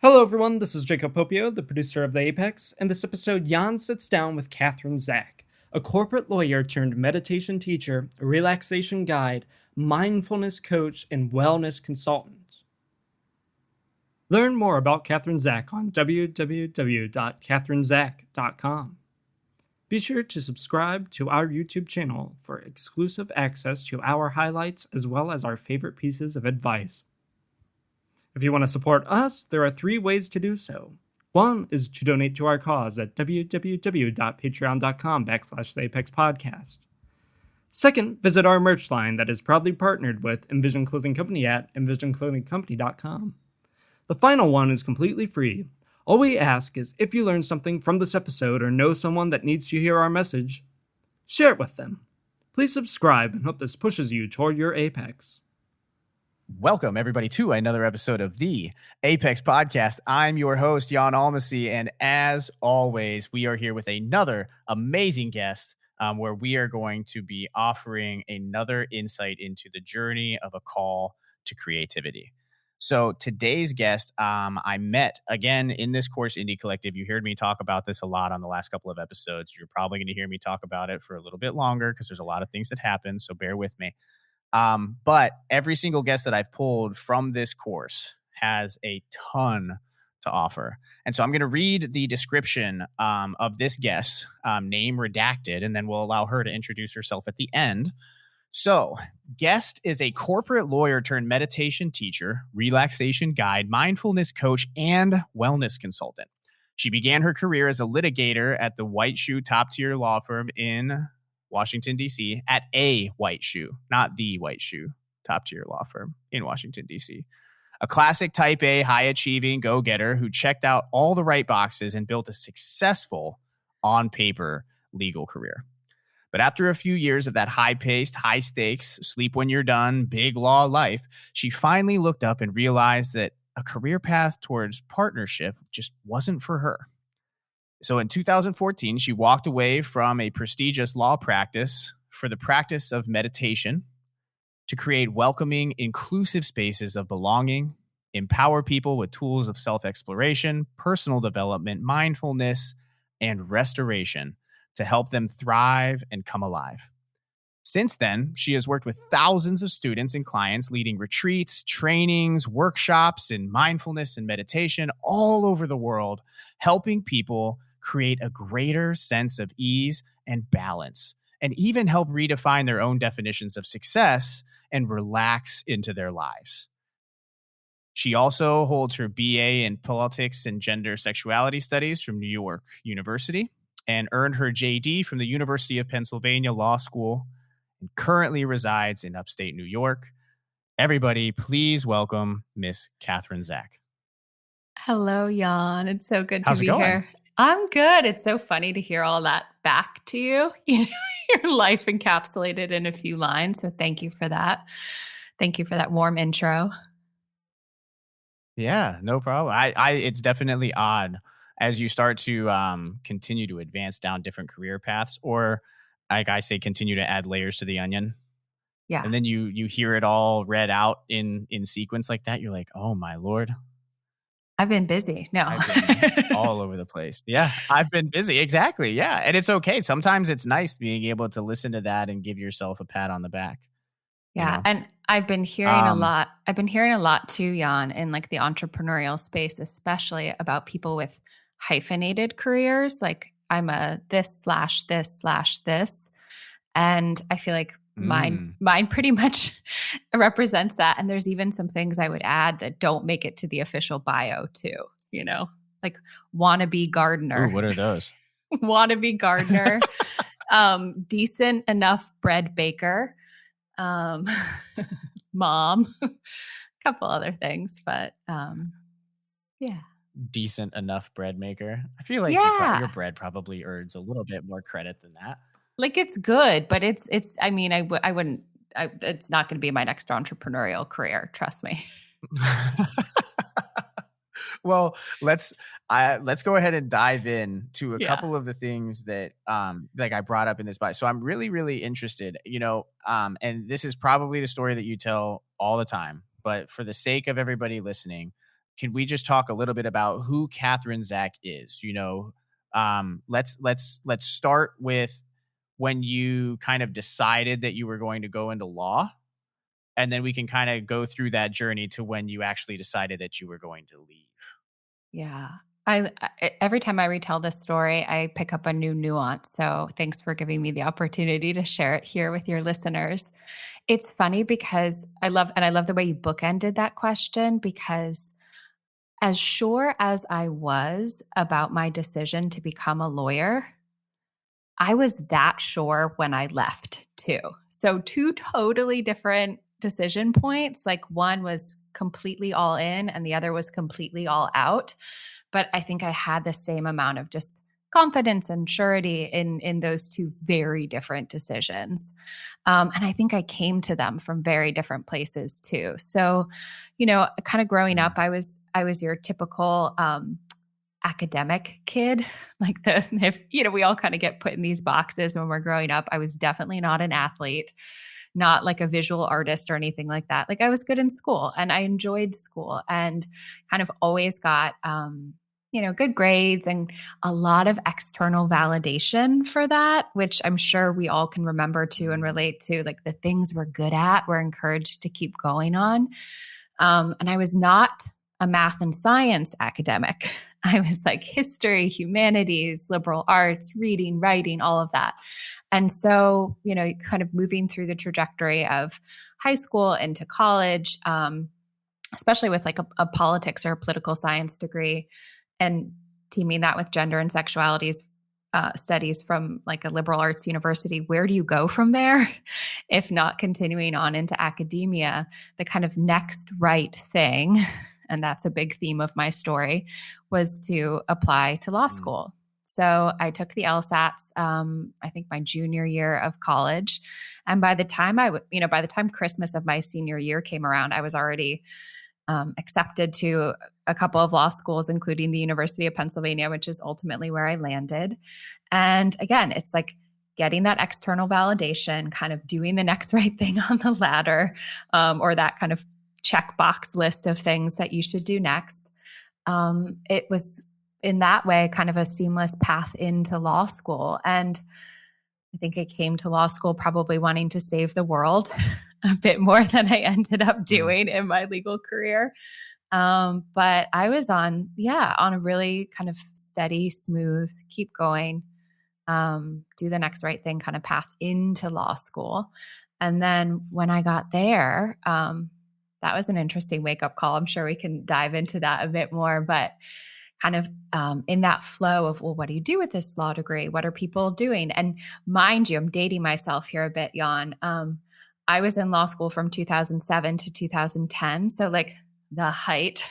Hello, everyone. This is Jacob Popio, the producer of The Apex, and this episode, Jan sits down with Catherine Zack, a corporate lawyer turned meditation teacher, relaxation guide, mindfulness coach, and wellness consultant. Learn more about Catherine Zack on www.catherinezack.com. Be sure to subscribe to our YouTube channel for exclusive access to our highlights as well as our favorite pieces of advice. If you want to support us, there are 3 ways to do so. One is to donate to our cause at www.patreon.com/theapexpodcast. Second, visit our merch line that is proudly partnered with Envision Clothing Company at envisionclothingcompany.com. The final one is completely free. All we ask is if you learn something from this episode or know someone that needs to hear our message, share it with them. Please subscribe and hope this pushes you toward your apex. Welcome, everybody, to another episode of the Apex Podcast. I'm your host, Jan Almasy, and as always, we are here with another amazing guest where we are going to be offering another insight into the journey of a call to creativity. So today's guest, I met, again, in this course, Indie Collective. You heard me talk about this a lot on the last couple of episodes. You're probably going to hear me talk about it for a little bit longer because there's a lot of things that happen, so bear with me. But every single guest that I've pulled from this course has a ton to offer. And so I'm going to read the description of this guest, name redacted, and then we'll allow her to introduce herself at the end. So guest is a corporate lawyer turned meditation teacher, relaxation guide, mindfulness coach, and wellness consultant. She began her career as a litigator at the White Shoe top tier law firm in Washington, D.C. at a White Shoe, not the White Shoe, top tier law firm in Washington, D.C. A classic type A, high achieving go-getter who checked out all the right boxes and built a successful on paper legal career. But after a few years of that high paced, high stakes, sleep when you're done, big law life, she finally looked up and realized that a career path towards partnership just wasn't for her. So in 2014, she walked away from a prestigious law practice for the practice of meditation to create welcoming, inclusive spaces of belonging, empower people with tools of self-exploration, personal development, mindfulness, and restoration to help them thrive and come alive. Since then, she has worked with thousands of students and clients, leading retreats, trainings, workshops in mindfulness and meditation all over the world, helping people create a greater sense of ease and balance, and even help redefine their own definitions of success and relax into their lives. She also holds her BA in Politics and Gender Sexuality Studies from New York University and earned her JD from the University of Pennsylvania Law School and currently resides in upstate New York. Everybody, please welcome Miss Catherine Zack. Hello, Jan. It's so good How's to it be going? here. I'm good. It's so funny to hear all that back to you. You know, your life encapsulated in a few lines. So thank you for that. Thank you for that warm intro. Yeah, no problem. It's definitely odd as you start to continue to advance down different career paths, or like I say, continue to add layers to the onion. Yeah. And then you hear it all read out in sequence like that. You're like, oh my Lord. I've been busy. No. I've been all over the place. Yeah, I've been busy. Exactly. Yeah. And it's okay. Sometimes it's nice being able to listen to that and give yourself a pat on the back. Yeah. You know? And I've been hearing a lot. I've been hearing a lot too, Jan, in like the entrepreneurial space, especially about people with hyphenated careers. Like I'm a this/this/this. And I feel like mine pretty much represents that. And there's even some things I would add that don't make it to the official bio too, you know, like wannabe gardener. Ooh, what are those? Wannabe gardener, decent enough bread baker, mom, a couple other things, but yeah. Decent enough bread maker. I feel like your bread probably earns a little bit more credit than that. Like it's good, but it's, I mean, I wouldn't, it's not going to be my next entrepreneurial career. Trust me. Well, let's go ahead and dive in to a couple of the things that like I brought up in this bio. So I'm really, really interested, and this is probably the story that you tell all the time, but for the sake of everybody listening, can we just talk a little bit about who Catherine Zack is? Let's start with when you kind of decided that you were going to go into law, and then we can kind of go through that journey to when you actually decided that you were going to leave. Yeah. Every time I retell this story, I pick up a new nuance. So thanks for giving me the opportunity to share it here with your listeners. It's funny because I love the way you bookended that question, because as sure as I was about my decision to become a lawyer, I was that sure when I left too. So two totally different decision points. Like one was completely all in and the other was completely all out. But I think I had the same amount of just confidence and surety in those two very different decisions. And I think I came to them from very different places too. So, kind of growing up, I was your typical academic kid. Like we all kind of get put in these boxes when we're growing up. I was definitely not an athlete, not like a visual artist or anything like that. Like I was good in school and I enjoyed school and kind of always got, good grades and a lot of external validation for that, which I'm sure we all can remember to and relate to. Like the things we're good at, we're encouraged to keep going on. And I was not a math and science academic. I was like history, humanities, liberal arts, reading, writing, all of that. And so, kind of moving through the trajectory of high school into college, especially with like a politics or a political science degree, and teaming that with gender and sexualities studies from like a liberal arts university, where do you go from there if not continuing on into academia? The kind of next right thing, and that's a big theme of my story, was to apply to law school. So I took the LSATs, I think my junior year of college. And by the time by the time Christmas of my senior year came around, I was already accepted to a couple of law schools, including the University of Pennsylvania, which is ultimately where I landed. And again, it's like getting that external validation, kind of doing the next right thing on the ladder, or that kind of checkbox list of things that you should do next. It was in that way kind of a seamless path into law school. And I think I came to law school probably wanting to save the world a bit more than I ended up doing in my legal career. But I was on a really kind of steady, smooth, keep going, do the next right thing kind of path into law school. And then when I got there, that was an interesting wake-up call. I'm sure we can dive into that a bit more, but kind of in that flow of, well, what do you do with this law degree? What are people doing? And mind you, I'm dating myself here a bit, Jan. I was in law school from 2007 to 2010. So like the height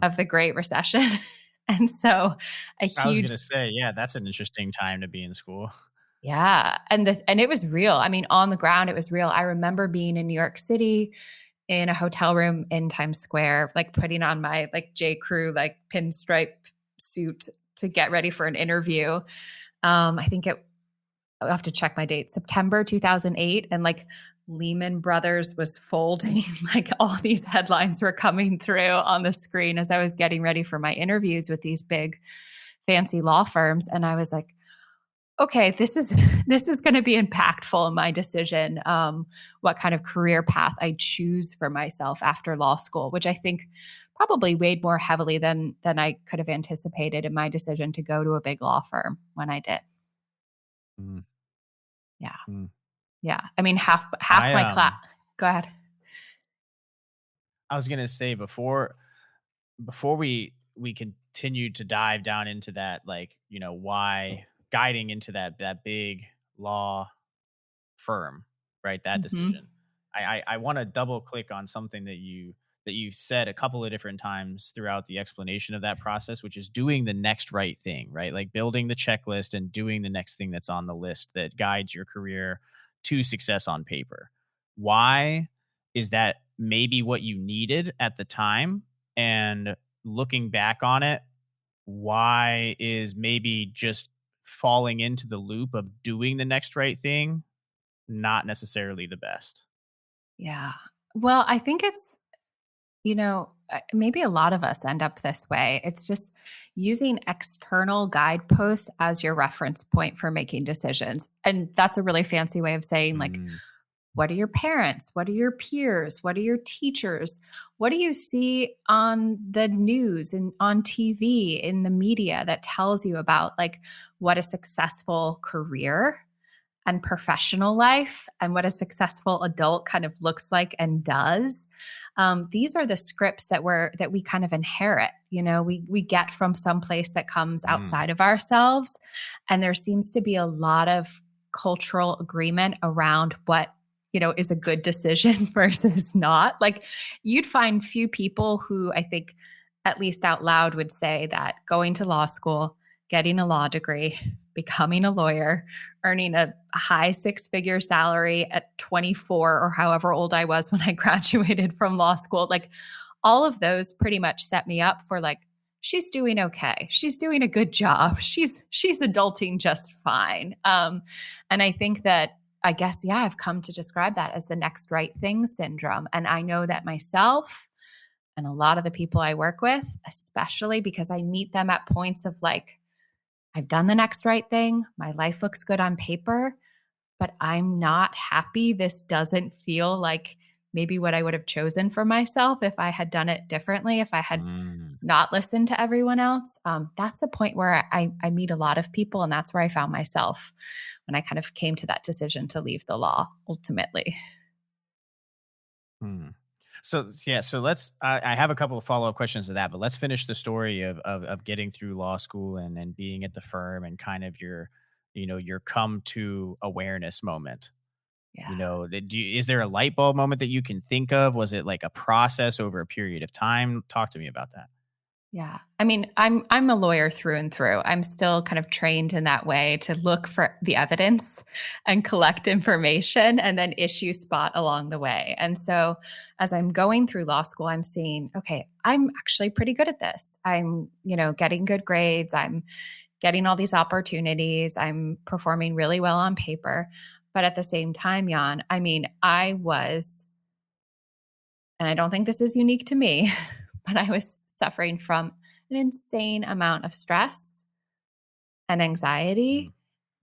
of the Great Recession. And so I was going to say, yeah, that's an interesting time to be in school. Yeah. And it was real. I mean, on the ground, it was real. I remember being in New York City in a hotel room in Times Square, like putting on my like J. Crew, like pinstripe suit to get ready for an interview. I think I'll have to check my date, September 2008. And like Lehman Brothers was folding, like all these headlines were coming through on the screen as I was getting ready for my interviews with these big fancy law firms. And I was like, okay, this is going to be impactful in my decision, what kind of career path I choose for myself after law school, which I think probably weighed more heavily than I could have anticipated in my decision to go to a big law firm when I did. Yeah. Yeah. I mean, half my class. Go ahead. I was going to say before we continue to dive down into that, like, why guiding into that big law firm, right? That decision. I want to double click on something that you said a couple of different times throughout the explanation of that process, which is doing the next right thing, right? Like building the checklist and doing the next thing that's on the list that guides your career to success on paper. Why is that maybe what you needed at the time? And looking back on it, why is maybe just falling into the loop of doing the next right thing not necessarily the best? Yeah. Well, I think it's, maybe a lot of us end up this way. It's just using external guideposts as your reference point for making decisions. And that's a really fancy way of saying, like, what are your parents? What are your peers? What are your teachers? What do you see on the news and on TV, in the media, that tells you about like what a successful career and professional life and what a successful adult kind of looks like and does? These are the scripts that we kind of inherit. We get from some place that comes outside of ourselves, and there seems to be a lot of cultural agreement around what is a good decision versus not. Like, you'd find few people who, I think, at least out loud, would say that going to law school, getting a law degree, becoming a lawyer, earning a high six-figure salary at 24 or however old I was when I graduated from law school, like, all of those pretty much set me up for, like, she's doing okay. She's doing a good job. She's adulting just fine. And I think that, I guess, I've come to describe that as the next right thing syndrome. And I know that myself and a lot of the people I work with, especially because I meet them at points of like, I've done the next right thing. My life looks good on paper, but I'm not happy. This doesn't feel like maybe what I would have chosen for myself if I had done it differently, if I had not listened to everyone else. That's a point where I meet a lot of people, and that's where I found myself when I kind of came to that decision to leave the law ultimately. So let's, I have a couple of follow-up questions to that, but let's finish the story of getting through law school and being at the firm and kind of your come to awareness moment. Yeah. Is there a light bulb moment that you can think of? Was it like a process over a period of time? Talk to me about that. Yeah. I mean, I'm a lawyer through and through. I'm still kind of trained in that way to look for the evidence and collect information and then issue spot along the way. And so as I'm going through law school, I'm seeing, okay, I'm actually pretty good at this. I'm, getting good grades. I'm getting all these opportunities. I'm performing really well on paper. But at the same time, Jan, I mean, I was, and I don't think this is unique to me, but I was suffering from an insane amount of stress and anxiety,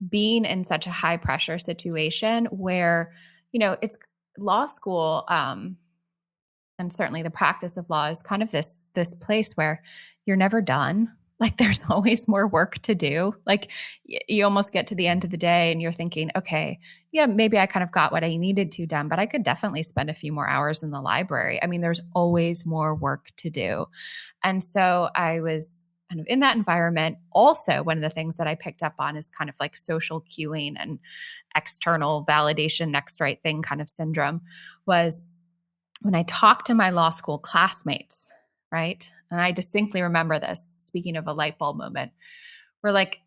being in such a high pressure situation where, it's law school, and certainly the practice of law is kind of this place where you're never done. Like, there's always more work to do. Like, you almost get to the end of the day and you're thinking, okay, yeah, maybe I kind of got what I needed to done, but I could definitely spend a few more hours in the library. I mean, there's always more work to do. And so I was kind of in that environment. Also, one of the things that I picked up on is kind of like social cueing and external validation, next right thing kind of syndrome, was when I talked to my law school classmates, right? And I distinctly remember this, speaking of a light bulb moment, where like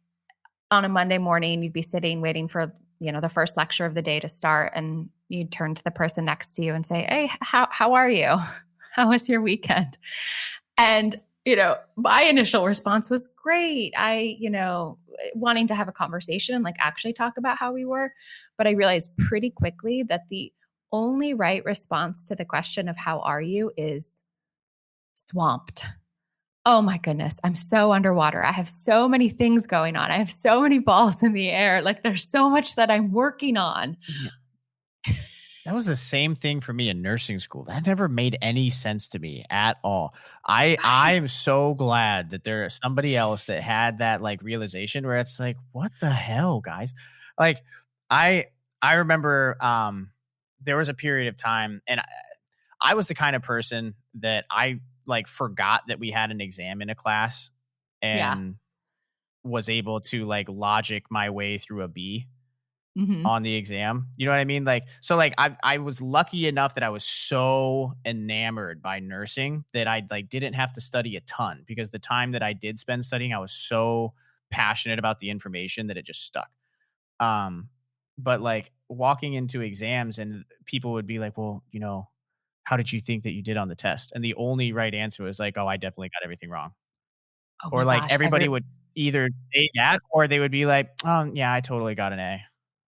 on a Monday morning, you'd be sitting waiting for, the first lecture of the day to start, and you'd turn to the person next to you and say, hey, how are you? How was your weekend? And, my initial response was great. Wanting to have a conversation and like actually talk about how we were. But I realized pretty quickly that the only right response to the question of how are you is swamped. Oh my goodness, I'm so underwater. I have so many things going on. I have so many balls in the air. Like, there's so much that I'm working on. That was the same thing for me in nursing school. That never made any sense to me at all. I am so glad that there is somebody else that had that like realization where it's like, what the hell, guys? Like, I remember there was a period of time, and I was the kind of person that I like forgot that we had an exam in a class and was able to like logic my way through a B on the exam. You know what I mean? Like, so like I was lucky enough that I was so enamored by nursing that I like didn't have to study a ton, because the time that I did spend studying, I was so passionate about the information that it just stuck. But like walking into exams and people would be like, well, how did you think that you did on the test? And the only right answer was like, oh, I definitely got everything wrong. Oh Or my like gosh, everybody would either say that, or they would be like, oh yeah, I totally got an A.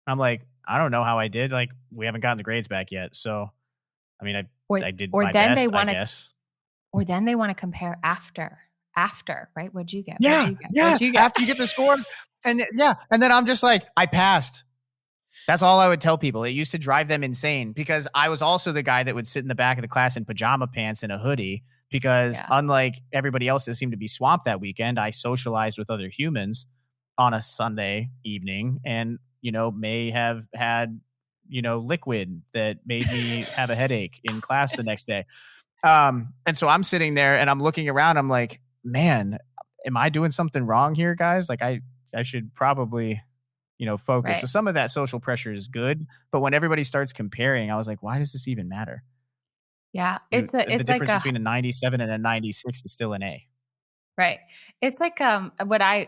I'm like, I don't know how I did. Like, we haven't gotten the grades back yet. So, I mean, I did or my then best, they I want to guess. Or then they want to compare after, right? What'd you get? Yeah. What'd you get? Yeah. What'd you get? After you get the scores. And then I'm just like, I passed. That's all I would tell people. It used to drive them insane because I was also the guy that would sit in the back of the class in pajama pants and a hoodie because unlike everybody else that seemed to be swamped that weekend, I socialized with other humans on a Sunday evening and, may have had, liquid that made me have a headache in class the next day. And so I'm sitting there and I'm looking around. I'm like, man, am I doing something wrong here, guys? Like I should probably focus. Right. So some of that social pressure is good, but when everybody starts comparing, I was like, why does this even matter? Yeah. The It's like difference between a 97 and a 96 is still an A. right. It's like what I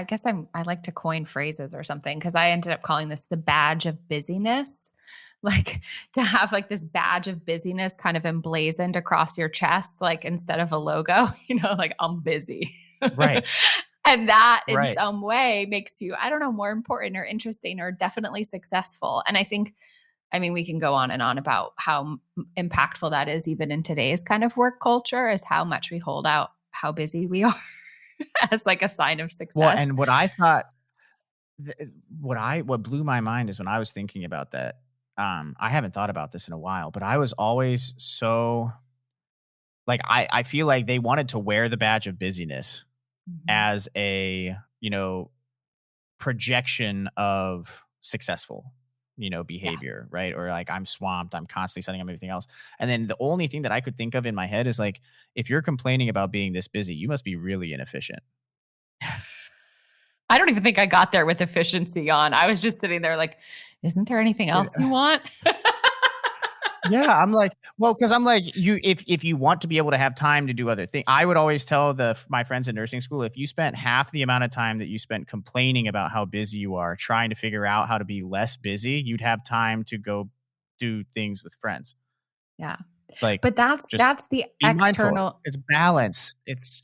guess I like to coin phrases or something because I ended up calling this the badge of busyness. Like to have like this badge of busyness kind of emblazoned across your chest, like instead of a logo, like I'm busy. Right. And that in some way makes you, I don't know, more important or interesting or definitely successful. And we can go on and on about how impactful that is even in today's kind of work culture is how much we hold out how busy we are as like a sign of success. Well, and what I thought, what blew my mind is when I was thinking about that, I haven't thought about this in a while, but I was always so like, I feel like they wanted to wear the badge of busyness as a, projection of successful, behavior, right? Or like I'm swamped, I'm constantly setting up everything else. And then the only thing that I could think of in my head is like, if you're complaining about being this busy, you must be really inefficient. I don't even think I got there with efficiency on. I was just sitting there like, isn't there anything else you want? Yeah, I'm like, well, because I'm like, if you want to be able to have time to do other things, I would always tell my friends in nursing school, if you spent half the amount of time that you spent complaining about how busy you are, trying to figure out how to be less busy, you'd have time to go do things with friends. Yeah. Like, but that's the external. Mindful. It's balance. It's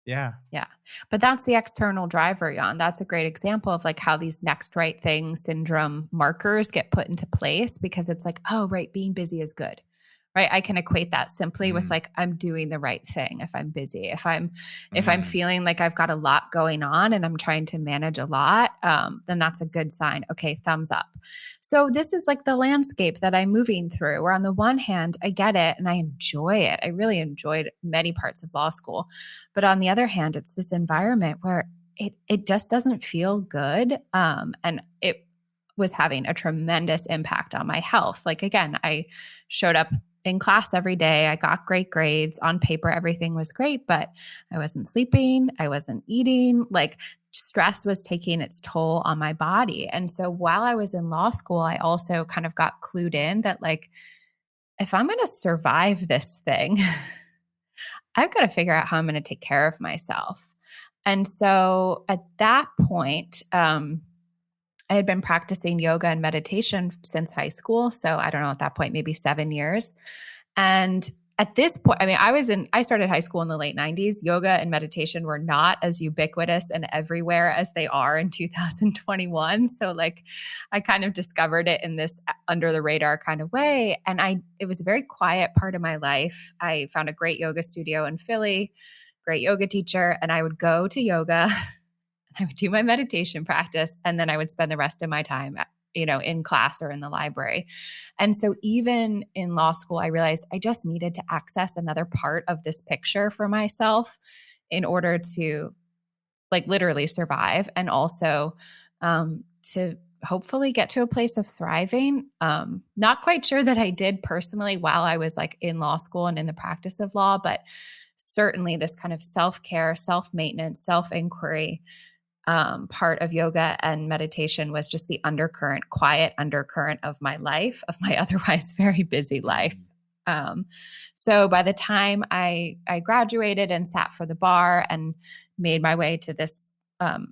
yeah. Yeah. But that's the external driver, Jan. That's a great example of like how these next right thing syndrome markers get put into place because it's like, oh, right, being busy is good. Right. I can equate that simply with like, I'm doing the right thing if I'm busy. If I'm feeling like I've got a lot going on and I'm trying to manage a lot, then that's a good sign. Okay, thumbs up. So this is like the landscape that I'm moving through, where on the one hand, I get it and I enjoy it. I really enjoyed many parts of law school. But on the other hand, it's this environment where it just doesn't feel good. And it was having a tremendous impact on my health. Like, again, I showed up in class every day. I got great grades. On paper, everything was great, but I wasn't sleeping. I wasn't eating. Like, stress was taking its toll on my body. And so while I was in law school, I also kind of got clued in that, like, if I'm going to survive this thing, I've got to figure out how I'm going to take care of myself. And so at that point, I had been practicing yoga and meditation since high school. So I don't know, at that point, maybe 7 years. And at this point, I started high school in the late 90s. Yoga and meditation were not as ubiquitous and everywhere as they are in 2021. So like, I kind of discovered it in this under the radar kind of way. And it was a very quiet part of my life. I found a great yoga studio in Philly, great yoga teacher, and I would go to yoga. I would do my meditation practice, and then I would spend the rest of my time, in class or in the library. And so even in law school, I realized I just needed to access another part of this picture for myself in order to like literally survive and also to hopefully get to a place of thriving. Not quite sure that I did personally while I was like in law school and in the practice of law, but certainly this kind of self-care, self-maintenance, self-inquiry part of yoga and meditation was just the quiet undercurrent of my life, of my otherwise very busy life. So by the time I graduated and sat for the bar and made my way to this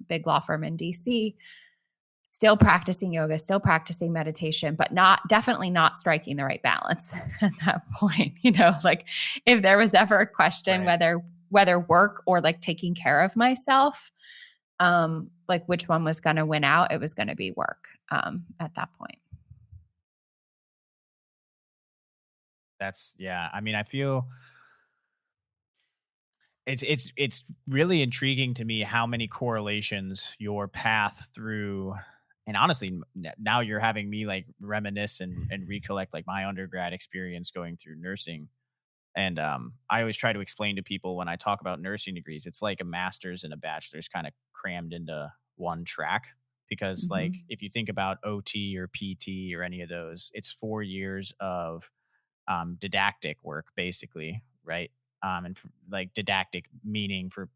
big law firm in DC, still practicing yoga, still practicing meditation, but definitely not striking the right balance at that point. Like if there was ever a question whether work or like taking care of myself, like which one was going to win out, it was going to be work at that point. I feel It's really intriguing to me how many correlations your path through, and honestly, now you're having me like reminisce and recollect like my undergrad experience going through nursing. And I always try to explain to people when I talk about nursing degrees, it's like a master's and a bachelor's kind of crammed into one track. Because like if you think about OT or PT or any of those, it's 4 years of didactic work, basically, right? Like didactic meaning for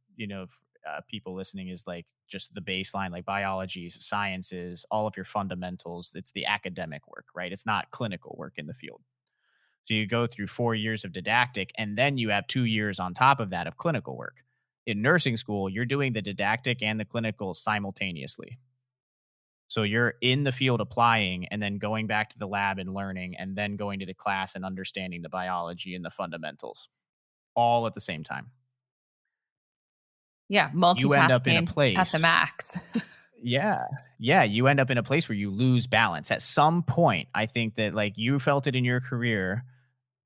people listening is like just the baseline, like biologies, sciences, all of your fundamentals. It's the academic work, right? It's not clinical work in the field. So you go through 4 years of didactic, and then you have 2 years on top of that of clinical work. In nursing school, you're doing the didactic and the clinical simultaneously. So you're in the field applying and then going back to the lab and learning and then going to the class and understanding the biology and the fundamentals all at the same time. Yeah, You end up in a multitasking place at the max. Yeah. You end up in a place where you lose balance. At some point, I think that like you felt it in your career.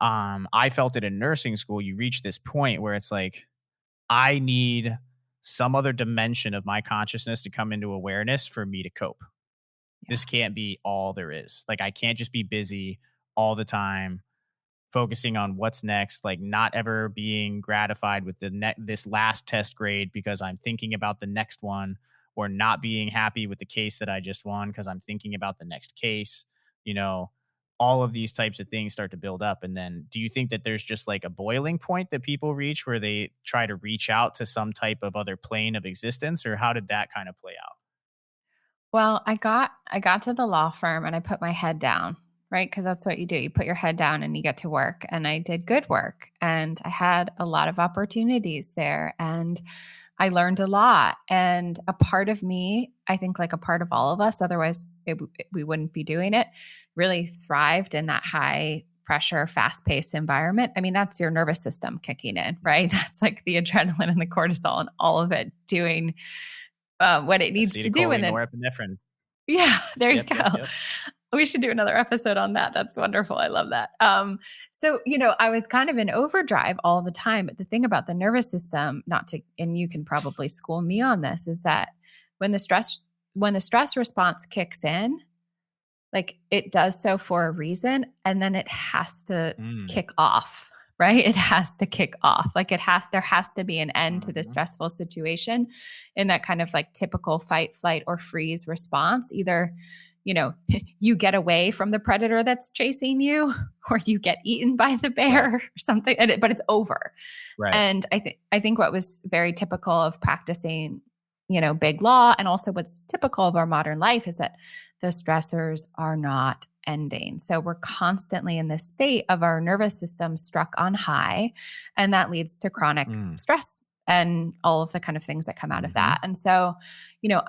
I felt it in nursing school. You reach this point where it's like, I need some other dimension of my consciousness to come into awareness for me to cope. This can't be all there is. Like, I can't just be busy all the time, focusing on what's next, like not ever being gratified with this last test grade because I'm thinking about the next one, or not being happy with the case that I just won because I'm thinking about the next case. All of these types of things start to build up. And then do you think that there's just like a boiling point that people reach where they try to reach out to some type of other plane of existence, or how did that kind of play out? Well, I got to the law firm and I put my head down, right? Because that's what you do. You put your head down and you get to work. And I did good work, and I had a lot of opportunities there, and I learned a lot. And a part of me, I think like a part of all of us, otherwise we wouldn't be doing it, really thrived in that high pressure, fast paced environment. I mean, that's your nervous system kicking in, right? That's like the adrenaline and the cortisol and all of it doing what it needs to do. And then norepinephrine. Yeah, there you go. Yep. We should do another episode on that. That's wonderful. I love that. So, I was kind of in overdrive all the time. But the thing about the nervous system, and you can probably school me on this, is that when the stress response kicks in, like it does so for a reason, and then it has to kick off, right? It has to kick off. Like there has to be an end to the stressful situation in that kind of like typical fight, flight, or freeze response. Either, you get away from the predator that's chasing you, or you get eaten by the bear or something, but it's over. Right. And I think what was very typical of practicing, big law, and also what's typical of our modern life, is that the stressors are not ending. So we're constantly in this state of our nervous system struck on high, and that leads to chronic stress and all of the kind of things that come out of that. And so,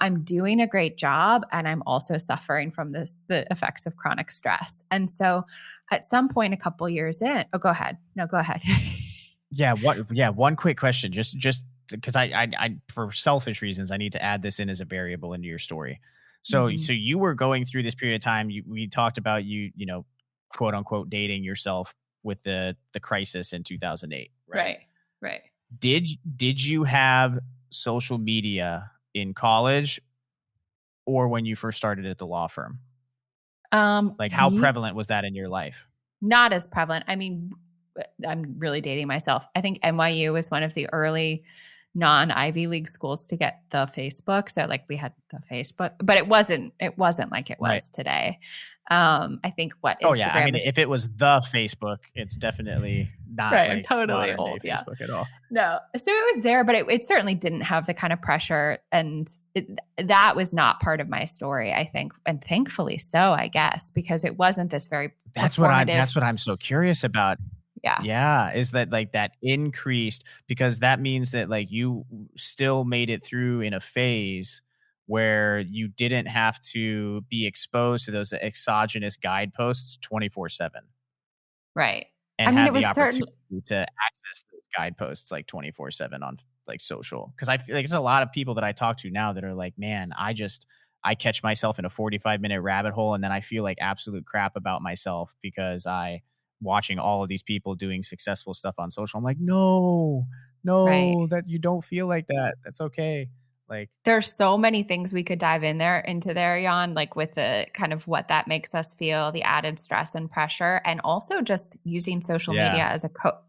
I'm doing a great job, and I'm also suffering from the effects of chronic stress. And so at some point, a couple years in, go ahead. No, go ahead. One quick question, just because I for selfish reasons, I need to add this in as a variable into your story. So you were going through this period of time. We talked about you quote unquote dating yourself with the crisis in 2008, right? Right. Did you have social media in college or when you first started at the law firm? Like how prevalent was that in your life? Not as prevalent. I mean, I'm really dating myself. I think NYU was one of the early non-Ivy League schools to get the Facebook. So like we had the Facebook, but it wasn't like it was today. I think Instagram I mean, if it was the Facebook, it's definitely not like totally old Facebook at all. No. So it was there, but it certainly didn't have the kind of pressure, and that was not part of my story, I think. And thankfully so, I guess, because it wasn't this very that's what I'm so curious about. Yeah. Is that like that increased, because that means that like you still made it through in a phase where you didn't have to be exposed to those exogenous guideposts 24/7. Right. And had the opportunity to access those guideposts like 24/7 on like social. Because I feel like there's a lot of people that I talk to now that are like, man, I catch myself in a 45-minute rabbit hole, and then I feel like absolute crap about myself because I watching all of these people doing successful stuff on social. I'm like, no, no, that you don't feel like that. That's okay. Like, there's so many things we could dive into there, Jan, like with the kind of what that makes us feel, the added stress and pressure, and also just using social media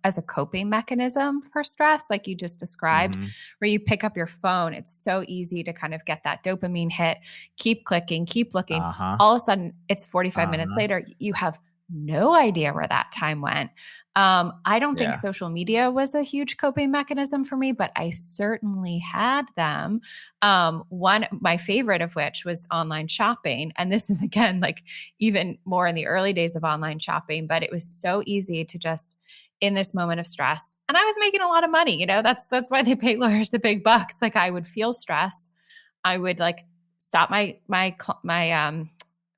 as a coping mechanism for stress, like you just described, where you pick up your phone. It's so easy to kind of get that dopamine hit, keep clicking, keep looking. All of a sudden, it's 45 minutes later. You have no idea where that time went. I don't think social media was a huge coping mechanism for me, but I certainly had them. My favorite of which was online shopping. And this is, again, like even more in the early days of online shopping, but it was so easy to just, in this moment of stress, and I was making a lot of money, that's why they pay lawyers the big bucks. Like I would feel stress. I would like stop my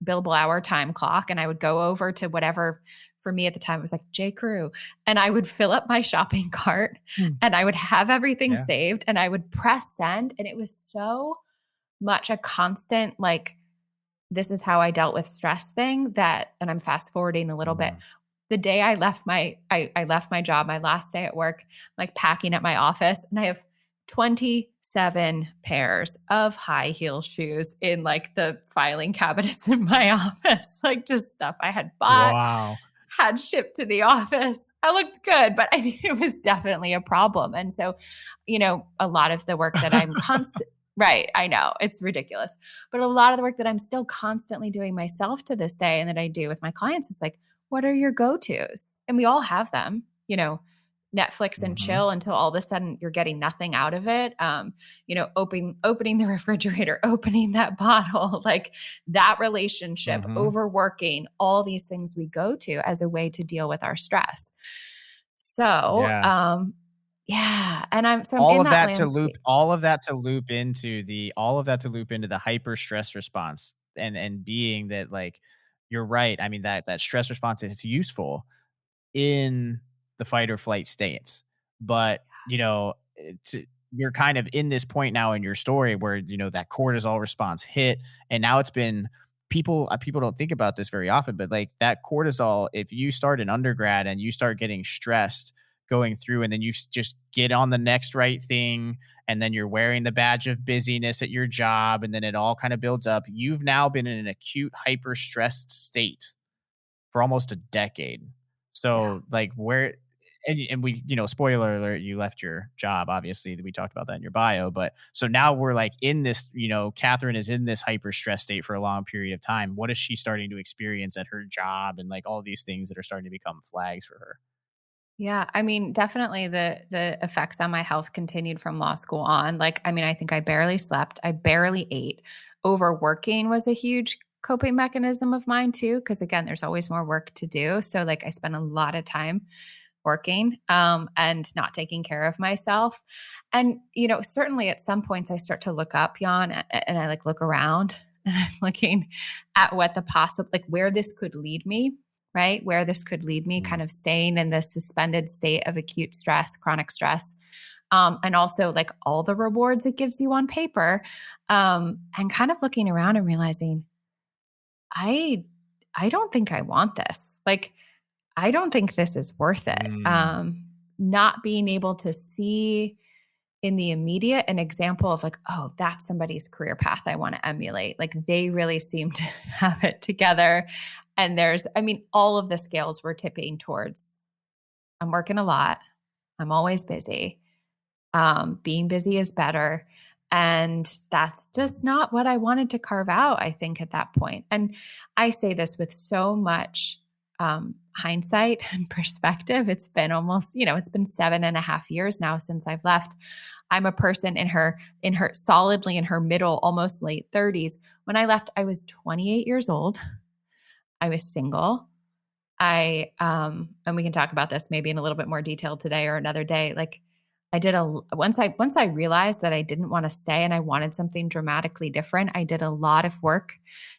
billable hour time clock, and I would go over to whatever. For me at the time, it was like J. Crew. And I would fill up my shopping cart and I would have everything saved and I would press send. And it was so much a constant, like, this is how I dealt with stress thing that, and I'm fast forwarding a little bit. The day I left I left my job, my last day at work, like packing at my office, and I have 27 pairs of high heel shoes in like the filing cabinets in my office, like just stuff I had bought. Wow. Had shipped to the office. I looked good, but I mean, it was definitely a problem. And so, a lot of the work that I'm right. I know it's ridiculous, but a lot of the work that I'm still constantly doing myself to this day and that I do with my clients is like, what are your go-tos? And we all have them, Netflix and chill until all of a sudden you're getting nothing out of it. Opening the refrigerator, opening that bottle, like that relationship, overworking, all these things we go to as a way to deal with our stress. So, and I'm all of that to loop into the hyper stress response and being that, like, you're right. I mean, that stress response is useful in the fight or flight states, but you're kind of in this point now in your story where that cortisol response hit, and now it's been people don't think about this very often, but like that cortisol, if you start in undergrad and you start getting stressed going through, and then you just get on the next right thing, and then you're wearing the badge of busyness at your job, and then it all kind of builds up. You've now been in an acute hyper stressed state for almost a decade. So like where, and we, spoiler alert, you left your job, obviously, we talked about that in your bio, but so now we're like in this, Catherine is in this hyper stress state for a long period of time. What is she starting to experience at her job, and like all these things that are starting to become flags for her? Yeah. I mean, definitely the effects on my health continued from law school on. Like, I mean, I think I barely slept. I barely ate. Overworking was a huge coping mechanism of mine too, because again, there's always more work to do. So like I spent a lot of time working and not taking care of myself. And, certainly at some points I start to look up, Jan, and I like look around and I'm looking at what the possible, like where this could lead me, right? Where this could lead me, kind of staying in this suspended state of acute stress, chronic stress. And also like all the rewards it gives you on paper, and kind of looking around and realizing, I don't think I want this. Like, I don't think this is worth it. Not being able to see in the immediate an example of like, oh, that's somebody's career path I want to emulate. Like they really seem to have it together. And all of the scales were tipping towards, I'm working a lot. I'm always busy. Being busy is better. And that's just not what I wanted to carve out, I think, at that point. And I say this with so much hindsight and perspective. It's been almost, it's been 7.5 years now since I've left. I'm a person in her solidly in her middle, almost late 30s. When I left, I was 28 years old. I was single. And we can talk about this maybe in a little bit more detail today or another day. Like I did once I realized that I didn't want to stay and I wanted something dramatically different, I did a lot of work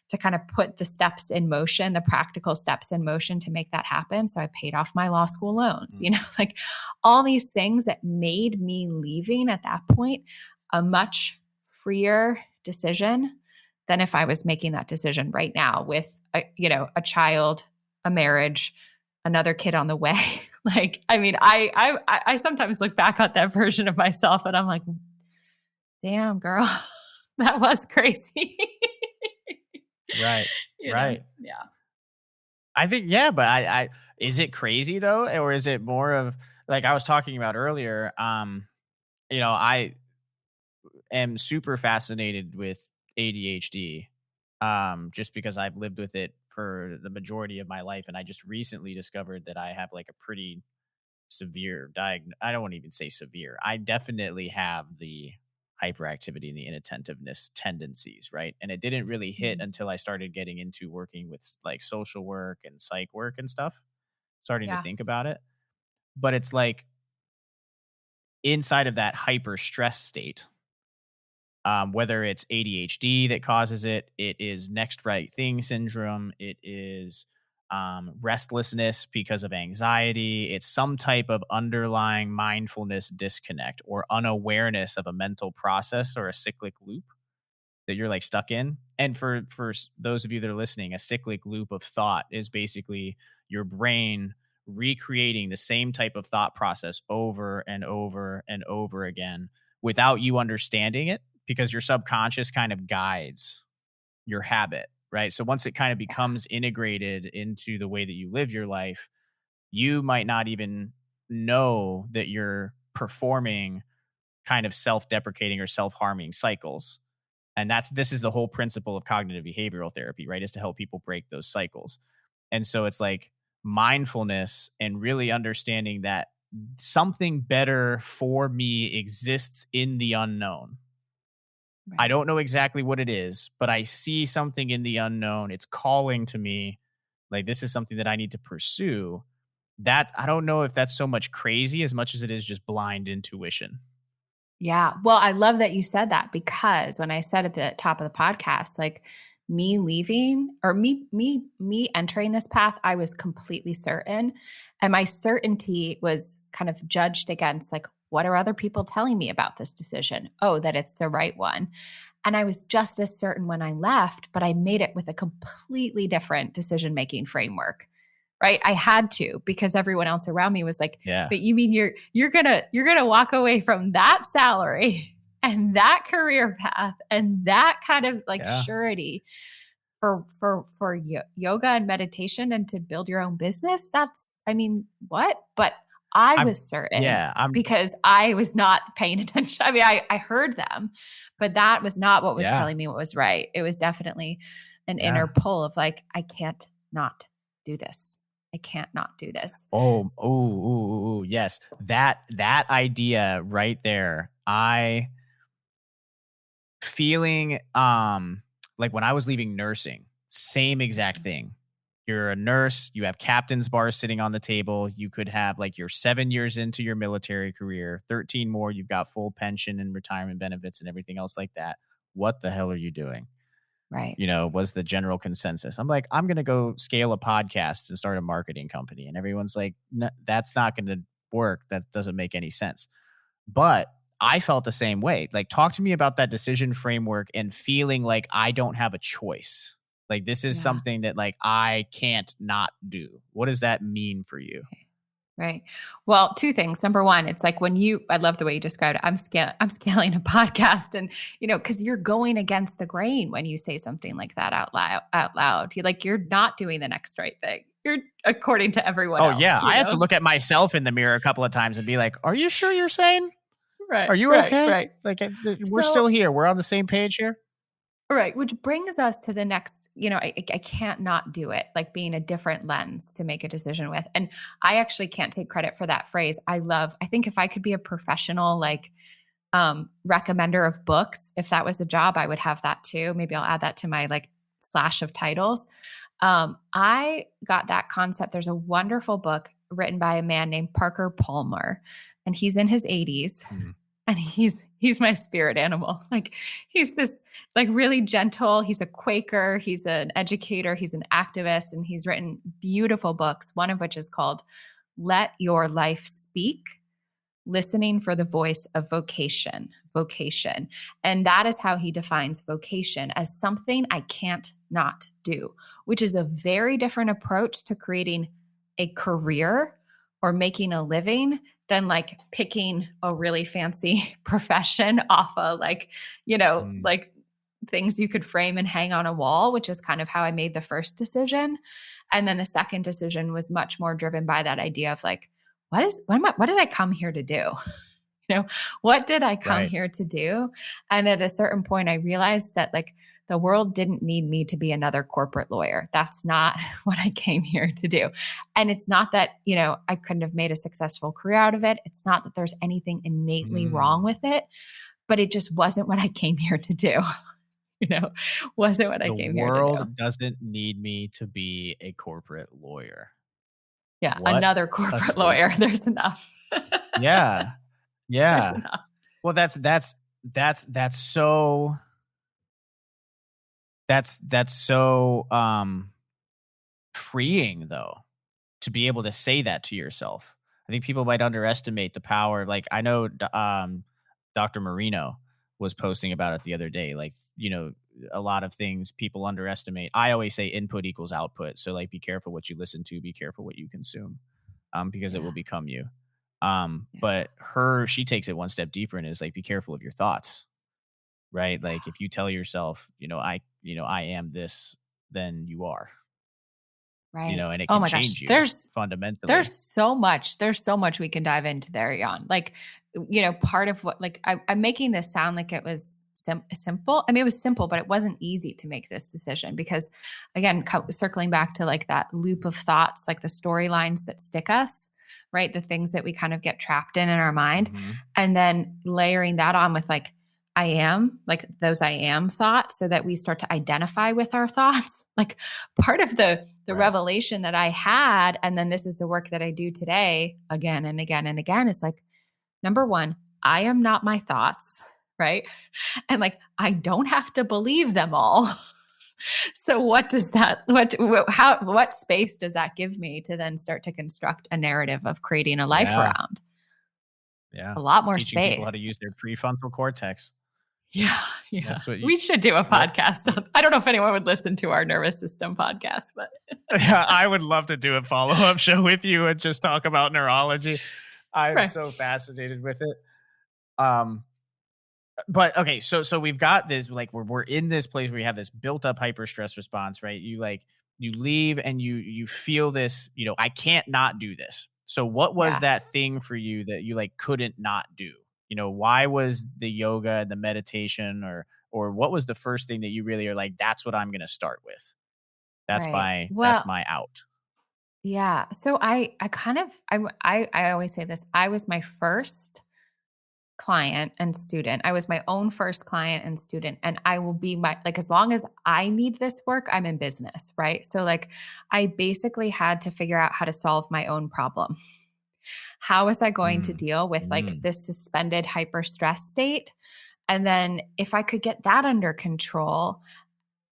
to kind of put the steps in motion, the practical steps in motion to make that happen. So I paid off my law school loans, like all these things that made me leaving at that point a much freer decision than if I was making that decision right now with a child, a marriage, another kid on the way. Like, I mean, I sometimes look back at that version of myself and I'm like, damn, girl, that was crazy. Right. Right. Yeah. I think, yeah, but I is it crazy though? Or is it more of like I was talking about earlier? I am super fascinated with ADHD, just because I've lived with it for the majority of my life. And I just recently discovered that I have like a pretty severe I don't want to even say severe. I definitely have the hyperactivity and the inattentiveness tendencies, right? And it didn't really hit Mhm. until I started getting into working with like social work and psych work and stuff, starting to Yeah. think about it. But it's like inside of that hyper stress state, whether it's ADHD that causes it, it is next right thing syndrome, it is restlessness because of anxiety, it's some type of underlying mindfulness disconnect or unawareness of a mental process or a cyclic loop that you're like stuck in. And for those of you that are listening, a cyclic loop of thought is basically your brain recreating the same type of thought process over and over and over again without you understanding it, because your subconscious kind of guides your habit, right? So once it kind of becomes integrated into the way that you live your life, you might not even know that you're performing kind of self-deprecating or self-harming cycles. And this is the whole principle of cognitive behavioral therapy, right? Is to help people break those cycles. And so it's like mindfulness and really understanding that something better for me exists in the unknown. I Right. don't know exactly what it is, but I see something in the unknown. It's calling to me. Like, this is something that I need to pursue. That I don't know if that's so much crazy as much as it is just blind intuition. Yeah. Well, I love that you said that, because when I said at the top of the podcast, like me leaving or me entering this path, I was completely certain. And my certainty was kind of judged against, like, what are other people telling me about this decision? Oh, that it's the right one. And I was just as certain when I left, but I made it with a completely different decision-making framework. Right? I had to, because everyone else around me was like, Yeah. but you mean you're gonna walk away from that salary and that career path and that kind of like Yeah. surety for yoga and meditation and to build your own business? That's, I mean, what? But I was certain, I'm because I was not paying attention. I mean, I heard them, but that was not what was Yeah. telling me what was right. It was definitely an Yeah. inner pull of like, I can't not do this. I can't not do this. Yes. That idea right there. I feeling like when I was leaving nursing, same exact thing. You're a nurse, you have captain's bars sitting on the table. You could have like you're 7 years into your military career, 13 more, you've got full pension and retirement benefits and everything else like that. What the hell are you doing? Right. Was the general consensus. I'm like, I'm going to go scale a podcast and start a marketing company. And everyone's like, no, that's not going to work. That doesn't make any sense. But I felt the same way. Like, talk to me about that decision framework and feeling like I don't have a choice. Like, this is something that like I can't not do. What does that mean for you? Right. Well, two things. Number one, it's like I love the way you described it. I'm scaling a podcast, and because you're going against the grain when you say something like that out loud. You're not doing the next right thing. You're according to everyone else. Oh yeah. I have to look at myself in the mirror a couple of times and be like, are you sure you're sane? Right. Are you okay? Right. Like, we're still here. We're on the same page here. Right. Which brings us to the next, I can't not do it, like being a different lens to make a decision with. And I actually can't take credit for that phrase. I think if I could be a professional, like, recommender of books, if that was a job, I would have that too. Maybe I'll add that to my like slash of titles. I got that concept. There's a wonderful book written by a man named Parker Palmer, and he's in his 80s. Mm-hmm. And he's my spirit animal. Like, he's this like really gentle. He's a Quaker. He's an educator. He's an activist, and he's written beautiful books. One of which is called "Let Your Life Speak: Listening for the Voice of Vocation." Vocation, and that is how he defines vocation, as something I can't not do, which is a very different approach to creating a career or making a living than like picking a really fancy profession off of like, like things you could frame and hang on a wall, which is kind of how I made the first decision. And then the second decision was much more driven by that idea of like, what did I come here to do? What did I come here to do? And at a certain point, I realized that like the world didn't need me to be another corporate lawyer. That's not what I came here to do. And it's not that, I couldn't have made a successful career out of it. It's not that there's anything innately wrong with it, but it just wasn't what I came here to do. Wasn't what I came here to do. The world doesn't need me to be a corporate lawyer. Yeah, another corporate lawyer. There's enough. Yeah. Well, that's so freeing though, to be able to say that to yourself. I think people might underestimate the power. Like I know Dr. Marino was posting about it the other day. Like, a lot of things people underestimate. I always say input equals output. So like, be careful what you listen to, be careful what you consume, because it will become you. But she takes it one step deeper and is like, be careful of your thoughts, right? Like if you tell yourself, I am this, then you are, right. And it can change you fundamentally. There's so much we can dive into there, Jan. Like, part of what, like, I'm making this sound like it was simple. I mean, it was simple, but it wasn't easy to make this decision because, again, circling back to like that loop of thoughts, like the storylines that stick us, right? The things that we kind of get trapped in our mind, and then layering that on with like, I am, like those I am thoughts, so that we start to identify with our thoughts. Like part of the revelation that I had, and then this is the work that I do today again and again and again, is like, number one, I am not my thoughts, right? And like, I don't have to believe them all. So what space does that give me to then start to construct a narrative of creating a life around? Yeah. A lot more Teaching space. People how to use their prefrontal cortex. Yeah. We should do a podcast. I don't know if anyone would listen to our nervous system podcast, but yeah, I would love to do a follow-up show with you and just talk about neurology. I'm so fascinated with it. But okay, so we've got this, like we're in this place where you have this built up hyper stress response, right? You leave and you feel this, I can't not do this. So what was that thing for you that you like couldn't not do? Why was the yoga and the meditation or what was the first thing that you really are like, that's what I'm going to start with? That's my out. Yeah. So I always say this. I was my first client and student. I was my own first client and student. And I will be as long as I need this work, I'm in business. Right. So like I basically had to figure out how to solve my own problem. How was I going to deal with like this suspended hyper stress state? And then if I could get that under control,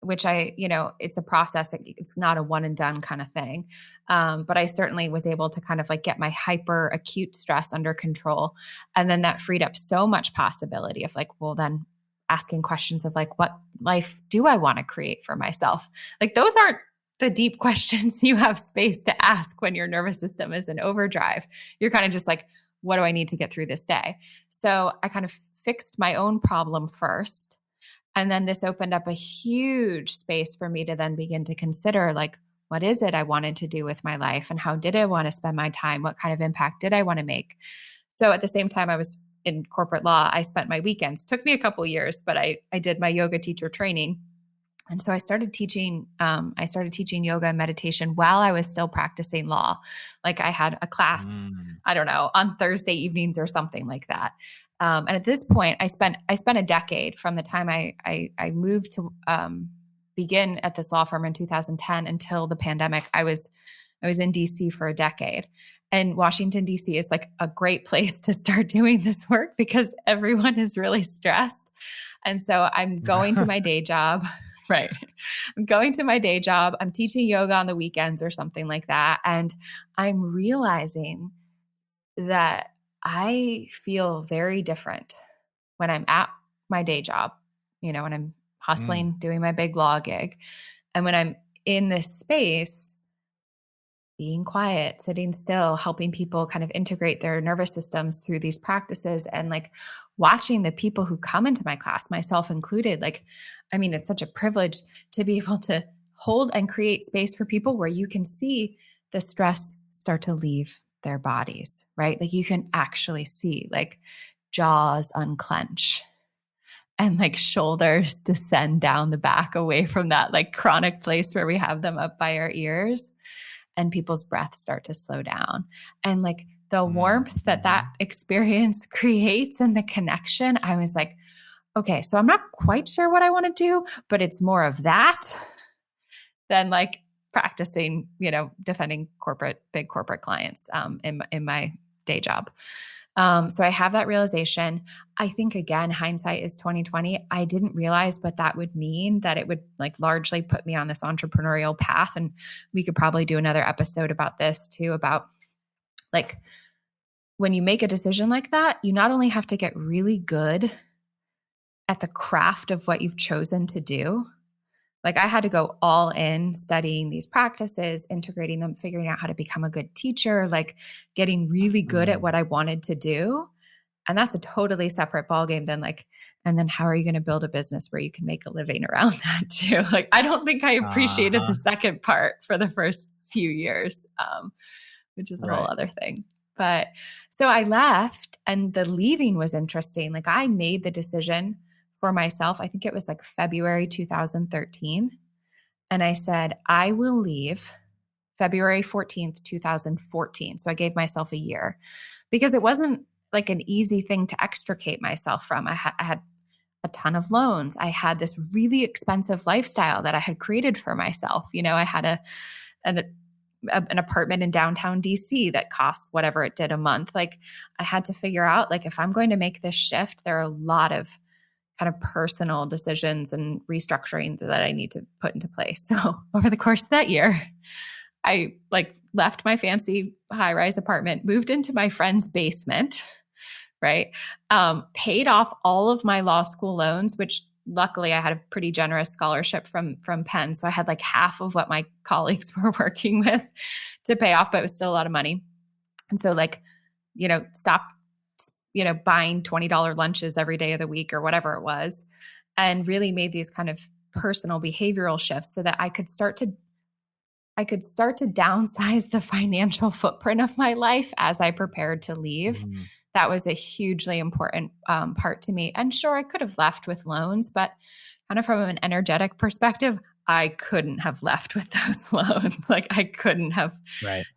which it's a process. It's not a one and done kind of thing. But I certainly was able to kind of like get my hyper acute stress under control. And then that freed up so much possibility of like, well, then asking questions of like, what life do I want to create for myself? Like those aren't the deep questions you have space to ask when your nervous system is in overdrive. You're kind of just like, what do I need to get through this day? So I kind of fixed my own problem first. And then this opened up a huge space for me to then begin to consider like, what is it I wanted to do with my life? And how did I want to spend my time? What kind of impact did I want to make? So at the same time I was in corporate law, I spent my weekends. Took me a couple years, but I did my yoga teacher training. And so I started teaching yoga and meditation while I was still practicing law. Like I had a class, I don't know, on Thursday evenings or something like that. And at this point, I spent a decade from the time I moved to begin at this law firm in 2010 until the pandemic. I was in DC for a decade. And Washington, DC is like a great place to start doing this work because everyone is really stressed. And so I'm going to my day job. Right. I'm going to my day job. I'm teaching yoga on the weekends or something like that. And I'm realizing that I feel very different when I'm at my day job, when I'm hustling, doing my big law gig. And when I'm in this space, being quiet, sitting still, helping people kind of integrate their nervous systems through these practices, and like watching the people who come into my class, myself included. Like, I mean, it's such a privilege to be able to hold and create space for people where you can see the stress start to leave their bodies, right? Like you can actually see like jaws unclench and like shoulders descend down the back away from that like chronic place where we have them up by our ears, and people's breath start to slow down. And like the warmth that experience creates and the connection, I was like, okay, so I'm not quite sure what I want to do, but it's more of that than like practicing, defending big corporate clients in my day job. So I have that realization. I think again, hindsight is 2020. I didn't realize what that would mean, that it would like largely put me on this entrepreneurial path. And we could probably do another episode about this too, about like when you make a decision like that, you not only have to get really good at the craft of what you've chosen to do. Like I had to go all in studying these practices, integrating them, figuring out how to become a good teacher, like getting really good at what I wanted to do. And that's a totally separate ballgame than like, and then how are you going to build a business where you can make a living around that too? Like, I don't think I appreciated the second part for the first few years, which is a whole other thing. But so I left, and the leaving was interesting. Like I made the decision for myself. I think it was like February 2013. And I said, I will leave February 14th, 2014. So I gave myself a year because it wasn't like an easy thing to extricate myself from. I had a ton of loans. I had this really expensive lifestyle that I had created for myself. I had an apartment in downtown DC that cost whatever it did a month. Like I had to figure out, like, if I'm going to make this shift, there are a lot of kind of personal decisions and restructuring that I need to put into place. So over the course of that year, I like left my fancy high-rise apartment, moved into my friend's basement, right? Paid off all of my law school loans, which luckily I had a pretty generous scholarship from Penn. So I had like half of what my colleagues were working with to pay off, but it was still a lot of money. And so like, stopped buying $20 lunches every day of the week or whatever it was, and really made these kind of personal behavioral shifts so that I could start to downsize the financial footprint of my life as I prepared to leave. That was a hugely important part to me. And sure, I could have left with loans, but kind of from an energetic perspective, I couldn't have left with those loans. Like I couldn't have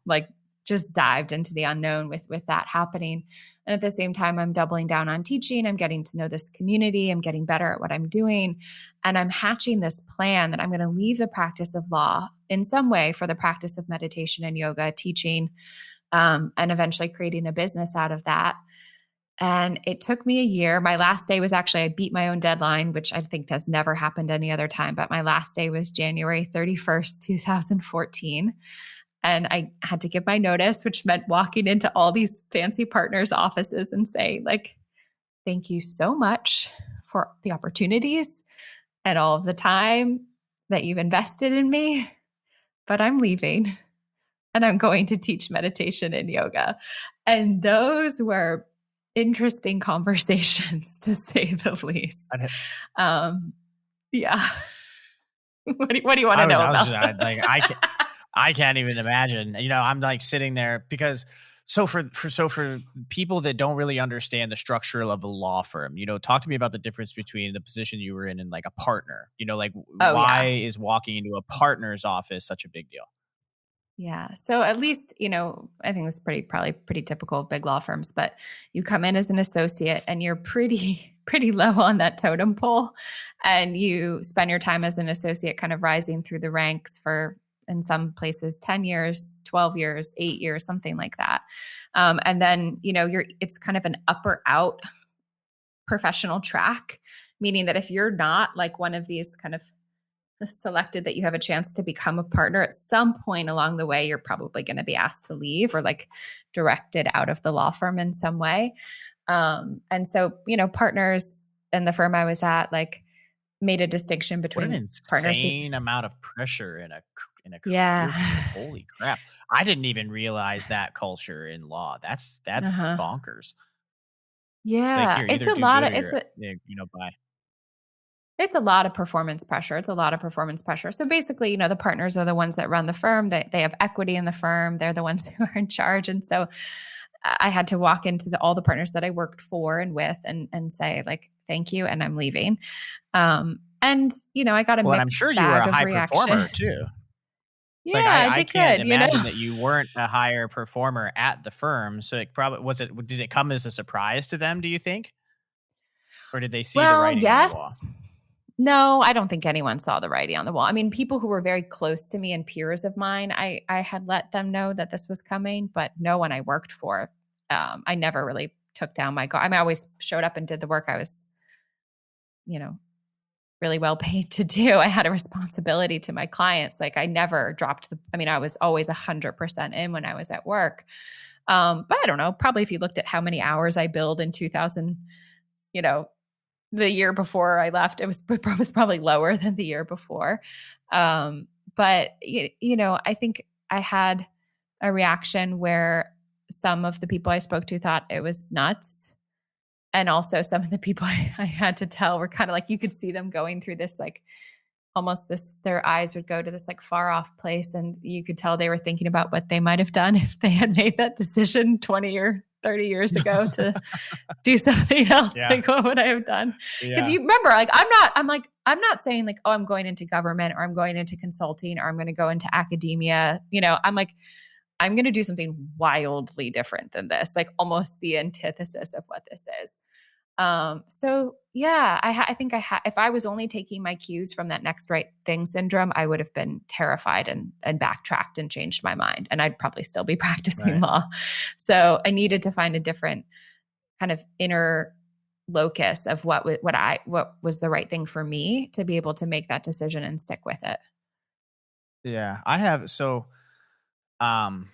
like just dived into the unknown with that happening. And at the same time, I'm doubling down on teaching. I'm getting to know this community. I'm getting better at what I'm doing. And I'm hatching this plan that I'm going to leave the practice of law in some way for the practice of meditation and yoga, teaching, and eventually creating a business out of that. And it took me a year. My last day was actually, I beat my own deadline, which I think has never happened any other time. But my last day was January 31st, 2014. And I had to give my notice, which meant walking into all these fancy partners' offices and say, like, thank you so much for the opportunities and all of the time that you've invested in me, but I'm leaving and I'm going to teach meditation and yoga. And those were interesting conversations, to say the least. Yeah. What do you want to know about? I can't even imagine. I'm like sitting there because so for people that don't really understand the structure of a law firm, talk to me about the difference between the position you were in and like a partner. Why is walking into a partner's office such a big deal? Yeah. So at least, I think it's probably pretty typical of big law firms, but you come in as an associate and you're pretty low on that totem pole, and you spend your time as an associate kind of rising through the ranks for, in some places, 10 years, 12 years, 8 years, something like that. And then, it's kind of an up or out professional track, meaning that if you're not like one of these kind of selected that you have a chance to become a partner, at some point along the way, you're probably going to be asked to leave or like directed out of the law firm in some way. And so, partners in the firm I was at, like, made a distinction between what an partners. Insane amount of pressure in a career. Yeah. Holy crap. I didn't even realize that culture in law. That's Uh-huh. bonkers. It's like, Yeah, here, it's either a do lot good of or you're, bye. it's a lot of performance pressure. It's a lot of performance pressure. So basically, the partners are the ones that run the firm. They have equity in the firm. They're the ones who are in charge. And so I had to walk into all the partners that I worked for and with and say, like, thank you, and I'm leaving. And I got a Well, and I'm sure mixed you were bag a of high reaction. performer too. Yeah, Like I I did can't good. imagine that you weren't a higher performer at the firm. So it probably did it come as a surprise to them, do you think? Or did they see the Well, writing on the wall? yes. No, I don't think anyone saw the writing on the wall. I mean, people who were very close to me and peers of mine, I had let them know that this was coming, but no one I worked for, I never really took down my guard. I mean, I always showed up and did the work I was, you know, really well paid to do. I had a responsibility to my clients. Like I never dropped I was always 100% in when I was at work. But I don't know, probably if you looked at how many hours I billed in 2000, you know, the year before I left, it was probably lower than the year before. But I think I had a reaction where some of the people I spoke to thought it was nuts. And also some of the people I had to tell were kind of like, you could see them going through this, like almost their eyes would go to this like far off place. And you could tell they were thinking about what they might've done if they had made that decision 20 or 30 years ago to do something else. Yeah. Like, what would I have done? Because Yeah. you remember, like, I'm not saying like, oh, I'm going into government or I'm going into consulting or I'm going to go into academia. I'm like, I'm going to do something wildly different than this, like almost the antithesis of what this is. So yeah, I think if I was only taking my cues from that next right thing syndrome, I would have been terrified and backtracked and changed my mind, and I'd probably still be practicing law. So I needed to find a different kind of inner locus of what was the right thing for me to be able to make that decision and stick with it. Yeah, I have. So, um,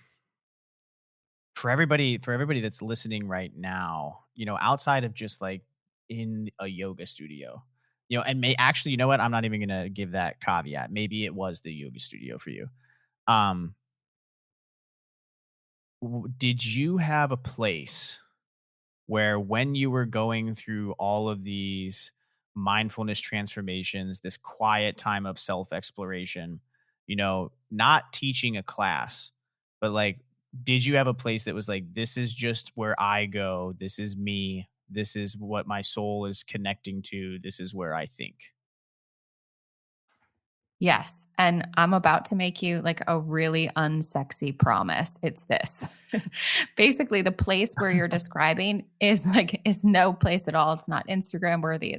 for everybody that's listening right now, outside of just like in a yoga studio, and you know what? I'm not even gonna give that caveat. Maybe it was the yoga studio for you. Um, did you have a place where when you were going through all of these mindfulness transformations, this quiet time of self exploration, not teaching a class, but like, did you have a place that was like, this is just where I go? This is me. This is what my soul is connecting to. This is where I think. Yes. And I'm about to make you like a really unsexy promise. It's this. Basically, the place where you're describing is no place at all. It's not Instagram worthy.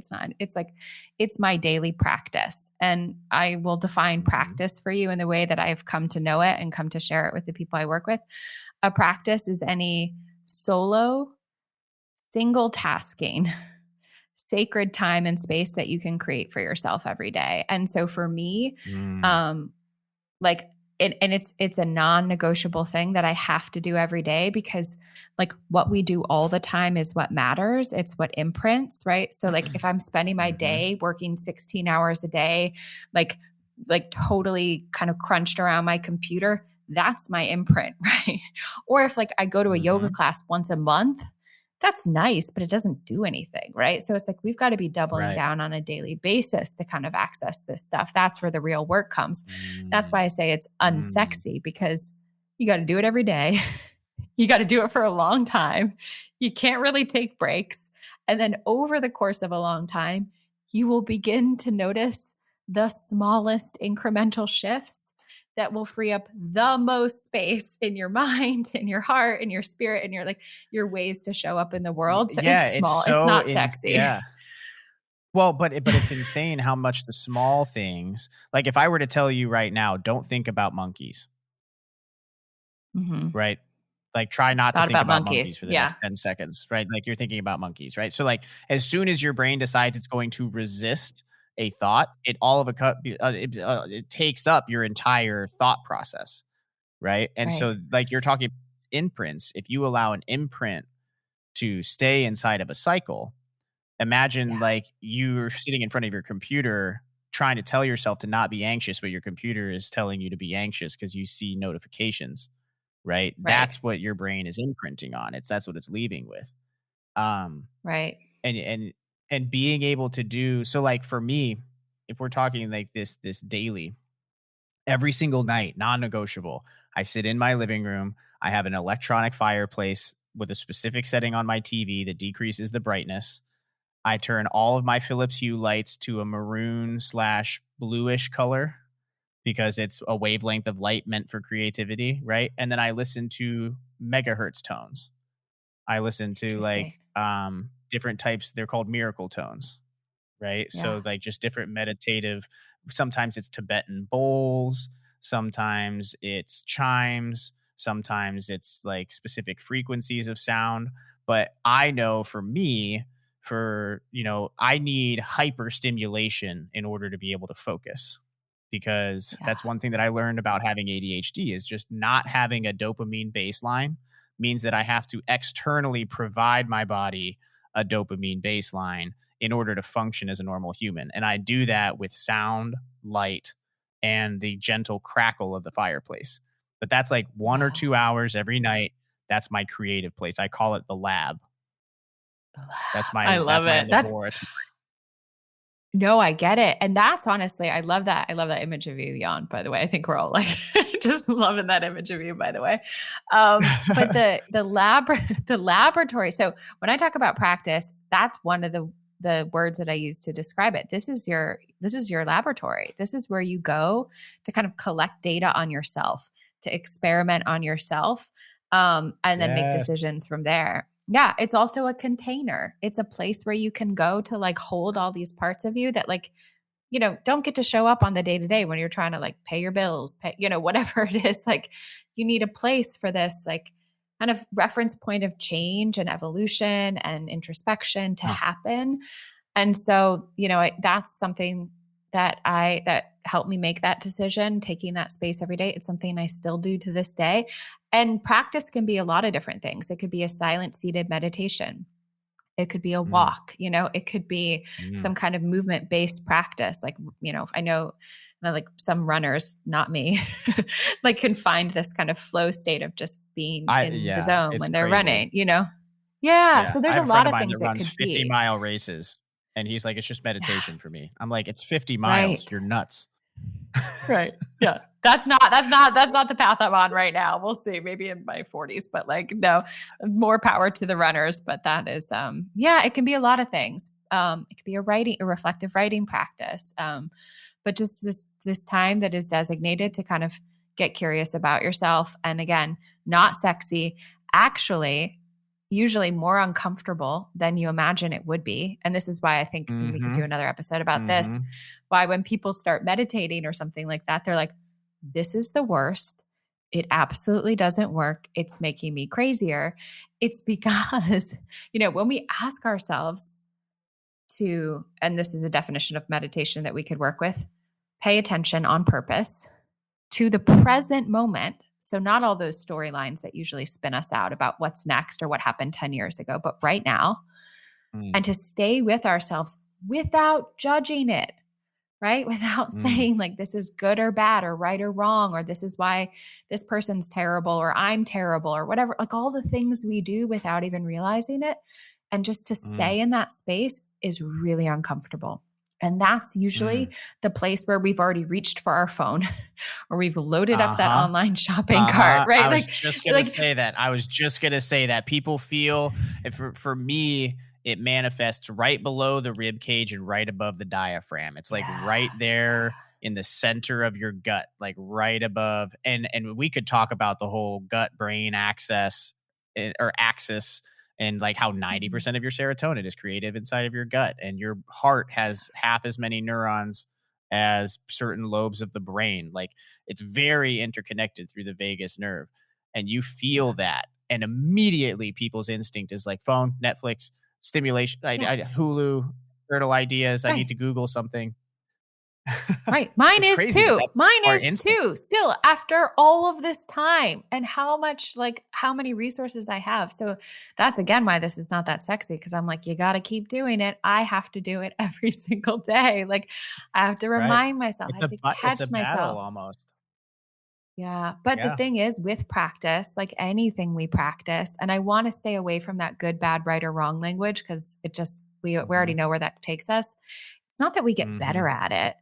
It's my daily practice. And I will define practice for you in the way that I've come to know it and come to share it with the people I work with. A practice is any solo, single tasking sacred time and space that you can create for yourself every day. And so for me, like it's a non-negotiable thing that I have to do every day, because like what we do all the time is what matters. It's what imprints, right? So like if I'm spending my day working 16 hours a day, like totally kind of crunched around my computer, that's my imprint, right? Or if like I go to a yoga class once a month, that's nice, but it doesn't do anything, right? So it's like we've got to be doubling down on a daily basis to kind of access this stuff. That's where the real work comes. That's why I say it's unsexy, because you got to do it every day. You got to do it for a long time. You can't really take breaks. And then over the course of a long time, you will begin to notice the smallest incremental shifts that will free up the most space in your mind, in your heart, in your spirit, and your ways to show up in the world. So Yeah, it's small. it's It's so not sexy. Yeah. Well, but it's insane how much the small things, like if I were to tell you right now, don't think about monkeys, Mm-hmm. right? Like try not to Thought think about about monkeys monkeys. for the Yeah. next 10 seconds, right? Like you're thinking about monkeys, right? So like as soon as your brain decides it's going to resist a thought, it takes up your entire thought process, right? And Right. so like you're talking imprints, if you allow an imprint to stay inside of a cycle, imagine like you're sitting in front of your computer trying to tell yourself to not be anxious, but your computer is telling you to be anxious because you see notifications, right? That's what your brain is imprinting on. That's what it's leaving with. Right. And being able to do so, like for me, if we're talking like this daily, every single night, non-negotiable, I sit in my living room. I have an electronic fireplace with a specific setting on my TV that decreases the brightness. I turn all of my Philips Hue lights to a maroon/bluish color because it's a wavelength of light meant for creativity, right? And then I listen to megahertz tones. I listen to like different types. They're called miracle tones, right? Yeah. So like just different meditative. Sometimes it's Tibetan bowls. Sometimes it's chimes. Sometimes it's like specific frequencies of sound. But I know for me, I need hyper stimulation in order to be able to focus, because that's one thing that I learned about having ADHD is just not having a dopamine baseline means that I have to externally provide my body a dopamine baseline in order to function as a normal human. And I do that with sound, light, and the gentle crackle of the fireplace. But that's like 1 or 2 hours every night. That's my creative place. I call it the lab. That's my laboratory. No, I get it. And that's honestly, I love that. I love that image of you, Jan, by the way. I think we're all like just loving that image of you, by the way. But the laboratory. So when I talk about practice, that's one of the words that I use to describe it. This is your laboratory. This is where you go to kind of collect data on yourself, to experiment on yourself, and then make decisions from there. Yeah, it's also a container. It's a place where you can go to like hold all these parts of you that like, don't get to show up on the day-to-day when you're trying to like pay your bills, whatever it is. Like you need a place for this like kind of reference point of change and evolution and introspection to happen. And so, that's something that helped me make that decision, taking that space every day. It's something I still do to this day. And practice can be a lot of different things. It could be a silent seated meditation. It could be a walk, it could be some kind of movement-based practice. Like, I know like some runners, not me, like can find this kind of flow state of just being in the zone when they're running, Yeah. So there's a lot of things that could 50-mile races. And he's like, it's just meditation for me. I'm like, it's 50 miles. Right. You're nuts. Right. Yeah. That's not the path I'm on right now. We'll see, maybe in my 40s, but like, no, more power to the runners. But that is, it can be a lot of things. It could be a reflective writing practice. But just this time that is designated to kind of get curious about yourself. And again, not sexy, actually usually more uncomfortable than you imagine it would be. And this is why I think we could do another episode about this. Why when people start meditating or something like that, they're like, this is the worst. It absolutely doesn't work. It's making me crazier. It's because, when we ask ourselves to, and this is a definition of meditation that we could work with, pay attention on purpose to the present moment. So not all those storylines that usually spin us out about what's next or what happened 10 years ago, but right now, and to stay with ourselves without judging it, right? Without saying like, this is good or bad or right or wrong, or this is why this person's terrible or I'm terrible or whatever, like all the things we do without even realizing it. And just to stay in that space is really uncomfortable. And that's usually the place where we've already reached for our phone or we've loaded up that online shopping cart, right? I was just going to say that. I was just going to say that people feel, for me, it manifests right below the rib cage and right above the diaphragm. It's like right there in the center of your gut, like right above. And we could talk about the whole gut brain axis, and like how 90% of your serotonin is created inside of your gut, and your heart has half as many neurons as certain lobes of the brain. Like it's very interconnected through the vagus nerve, and you feel that. And immediately people's instinct is like phone, Netflix, stimulation, Hulu, fertile ideas. I need to Google something. Right. Mine is too. Mine is too. Still, after all of this time and how many resources I have. So that's again why this is not that sexy, because I'm like, you got to keep doing it. I have to do it every single day. Like I have to remind myself. I have to catch myself. Almost. Yeah. But the Yeah. thing is, with practice, like anything we practice, and I want to stay away from that good, bad, right, or wrong language because it just, we already know where that takes us. It's not that we get better at it.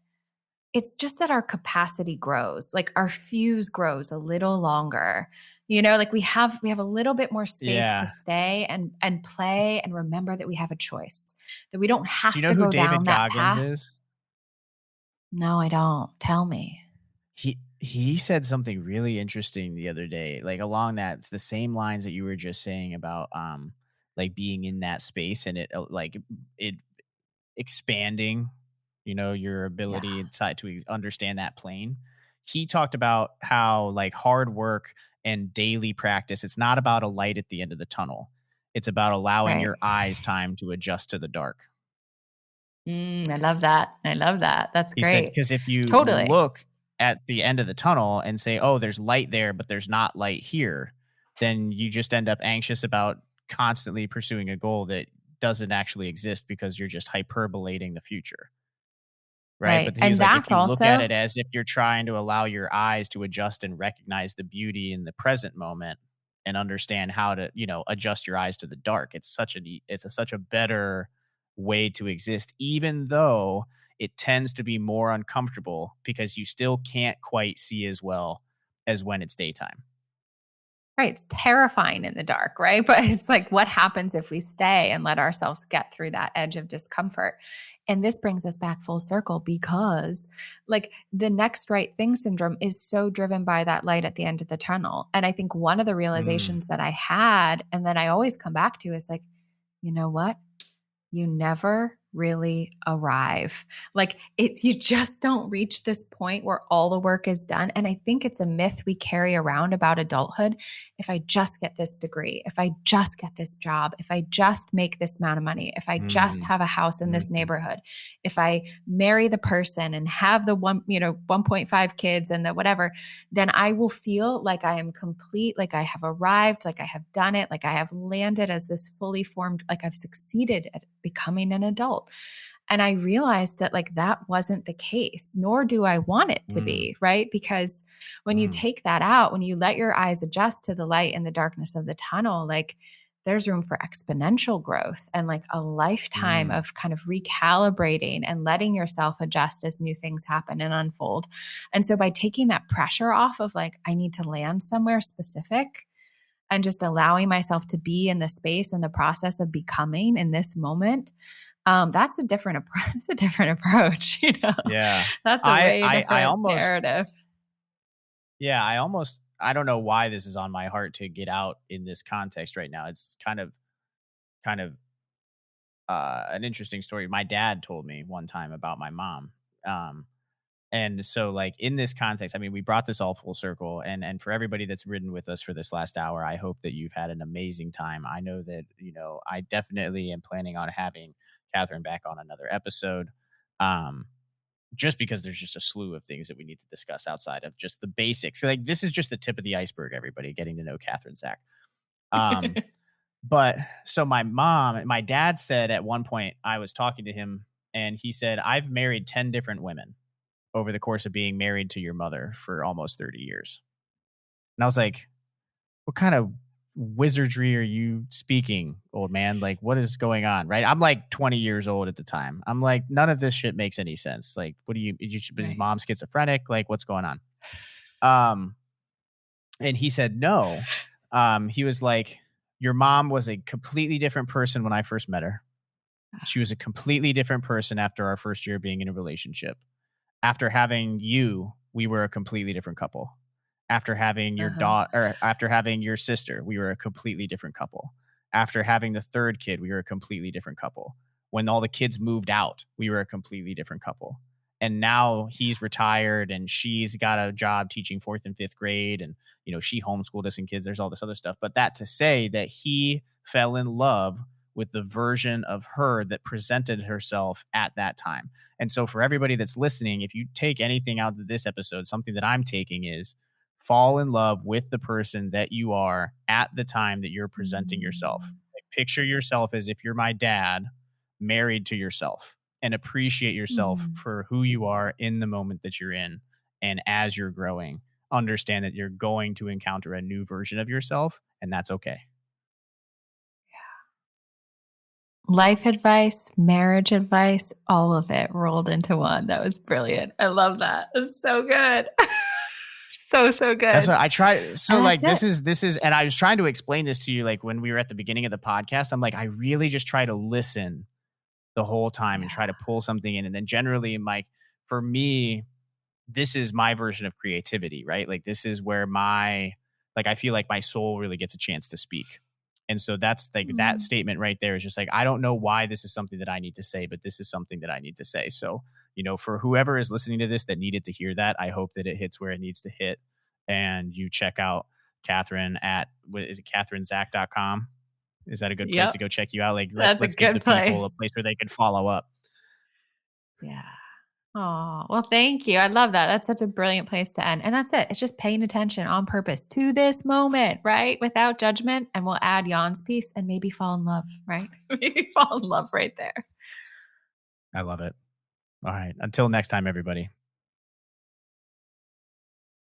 It's just that our capacity grows, like our fuse grows a little longer. You know, like we have a little bit more space to stay and play and remember that we have a choice, that we don't have Do you know to who go down David that Goggins path. is? No, I don't. Tell me. He said something really interesting the other day, like along that it's the same lines that you were just saying about like being in that space and it like it expanding, you know, your Yeah. ability inside to understand that plane. He talked about how like hard work and daily practice, it's not about a light at the end of the tunnel. It's about allowing Right. your eyes time to adjust to the dark. I love that. I love that. That's He said, great. because if you Totally. look at the end of the tunnel and say, oh, there's light there, but there's not light here, then you just end up anxious about constantly pursuing a goal that doesn't actually exist because you're just hyperbolating the future. Right. Right. But he was And like, if that's you look at also, it as if you're trying to allow your eyes to adjust and recognize the beauty in the present moment and understand how to, you know, adjust your eyes to the dark, it's such a better way to exist, even though it tends to be more uncomfortable because you still can't quite see as well as when it's daytime. right, it's terrifying in the dark, right? But it's like, what happens if we stay and let ourselves get through that edge of discomfort? And this brings us back full circle because, like, the next right thing syndrome is so driven by that light at the end of the tunnel. And I think one of the Mm, realizations that I had, and that I always come back to, is like, you know what? You never really arrive. Like you just don't reach this point where all the work is done. And I think it's a myth we carry around about adulthood. If I just get this degree, if I just get this job, if I just make this amount of money, if I just mm, have a house in this mm, neighborhood, if I marry the person and have the 1.5 kids and the whatever, then I will feel like I am complete, like I have arrived, like I have done it, like I have landed as this fully formed, like I've succeeded at becoming an adult. And I realized that like that wasn't the case, nor do I want it to mm, be, right? Because when you mm, take that out, when you let your eyes adjust to the light and the darkness of the tunnel, like there's room for exponential growth and like a lifetime mm, of kind of recalibrating and letting yourself adjust as new things happen and unfold. And so by taking that pressure off of like, I need to land somewhere specific and just allowing myself to be in the space and the process of becoming in this moment, that's a different approach. That's a different approach, you know. yeah. That's a I, way I, I different almost, narrative. Yeah, I don't know why this is on my heart to get out in this context right now. It's kind of an interesting story. My dad told me one time about my mom. Um, and so like in this context, I mean, we brought this all full circle and for everybody that's ridden with us for this last hour, I hope that you've had an amazing time. I know that, you know, I definitely am planning on having Catherine back on another episode. Um, just because there's just a slew of things that we need to discuss outside of just the basics. Like this is just the tip of the iceberg, everybody getting to know Catherine Zack. Um, but so my dad said at one point, I was talking to him and he said, I've married 10 different women over the course of being married to your mother for almost 30 years. And I was like, what kind of wizardry are you speaking, old man? Like, what is going on? Right. I'm like 20 years old at the time. I'm like, none of this shit makes any sense. Like, what do is Right. mom schizophrenic? Like, what's going on? Um, and he said, no. He was like, your mom was a completely different person when I first met her. She was a completely different person after our first year being in a relationship. After having you, we were a completely different couple. After having your Uh-huh. daughter, or after having your sister, we were a completely different couple. After having the third kid, we were a completely different couple. When all the kids moved out, we were a completely different couple. And now he's retired and she's got a job teaching fourth and fifth grade. And, you know, she homeschooled us and kids. There's all this other stuff. But that to say that he fell in love with the version of her that presented herself at that time. And so for everybody that's listening, if you take anything out of this episode, something that I'm taking is fall in love with the person that you are at the time that you're presenting yourself. Mm. Like, picture yourself as if you're my dad, married to yourself, and appreciate yourself Mm. for who you are in the moment that you're in and as you're growing. understand that you're going to encounter a new version of yourself, and that's okay. Life advice, marriage advice, all of it rolled into one. That was brilliant. I love that. It's so good. So good. That's what I try. So like, this is, and I was trying to explain this to you, like when we were at the beginning of the podcast, I'm like, I really just try to listen the whole time and try to pull something in. And then generally, Mike, for me, this is my version of creativity, right? Like this is where I feel like my soul really gets a chance to speak. And so that's like that statement right there is just like, I don't know why this is something that I need to say, but this is something that I need to say. So, for whoever is listening to this that needed to hear that, I hope that it hits where it needs to hit. And you check out Catherine at, is it CatherineZack.com? Is that a good place to go check you out? Like, let's give the people a place where they can follow up. Yeah. Oh, well, thank you. I love that. That's such a brilliant place to end. And that's it. It's just paying attention on purpose to this moment, right? Without judgment. And we'll add Jan's piece and maybe fall in love, right? Maybe fall in love right there. I love it. All right. Until next time, everybody.